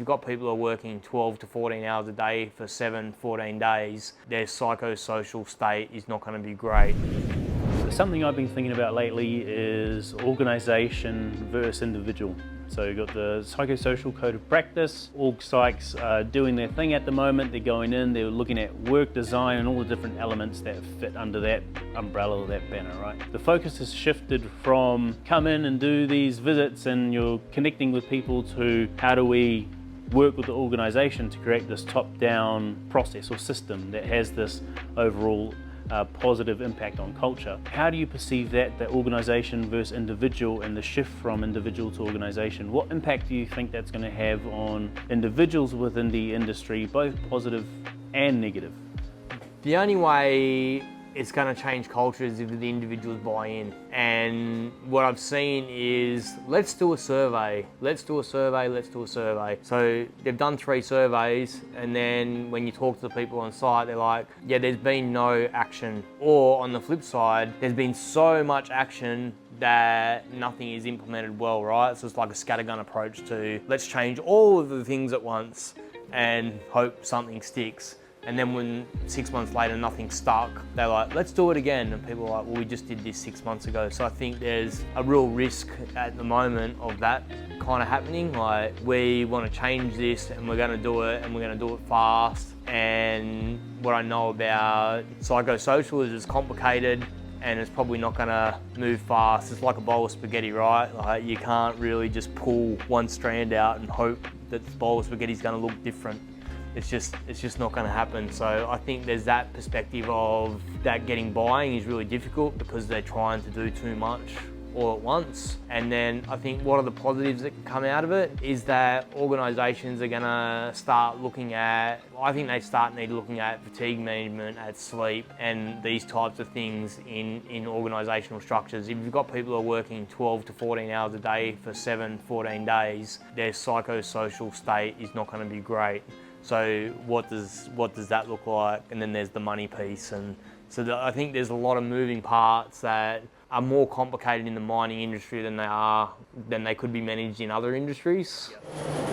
You've got people who are working 12 to 14 hours a day for 14 days. Their psychosocial state is not going to be great. Something I've been thinking about lately is organisation versus individual. So you've got the psychosocial code of practice. Org psychs are doing their thing at the moment. They're going in, they're looking at work design and all the different elements that fit under that umbrella or that banner, right? The focus has shifted from come in and do these visits and you're connecting with people to how do we work with the organisation to create this top-down process or system that has this overall positive impact on culture. How do you perceive that, the organisation versus individual and the shift from individual to organisation? What impact do you think that's going to have on individuals within the industry, both positive and negative? The only way it's going to change culture is if the individuals buy in. And what I've seen is, let's do a survey. So they've done 3 surveys, and then when you talk to the people on site, they're like, yeah, there's been no action. Or on the flip side, there's been so much action that nothing is implemented well, right? So it's like a scattergun approach to, let's change all of the things at once and hope something sticks. And then when 6 months later nothing stuck, they're like, let's do it again. And people are like, well, we just did this 6 months ago. So I think there's a real risk at the moment of that kind of happening. Like, we want to change this and we're going to do it, and we're going to do it fast. And what I know about psychosocial is it's complicated and it's probably not going to move fast. It's like a bowl of spaghetti, right? Like, you can't really just pull one strand out and hope that the bowl of spaghetti is going to look different. It's just not going to happen. So I think there's that perspective of that getting buying is really difficult because they're trying to do too much all at once. And then I think what are the positives that can come out of it is that organisations are going to start looking at, I think they need looking at fatigue management, at sleep, and these types of things in organisational structures. If you've got people who are working 12 to 14 hours a day for 14 days, their psychosocial state is not going to be great. So what does that look like? And then there's the money piece. And so I think there's a lot of moving parts that are more complicated in the mining industry than they could be managed in other industries. Yep.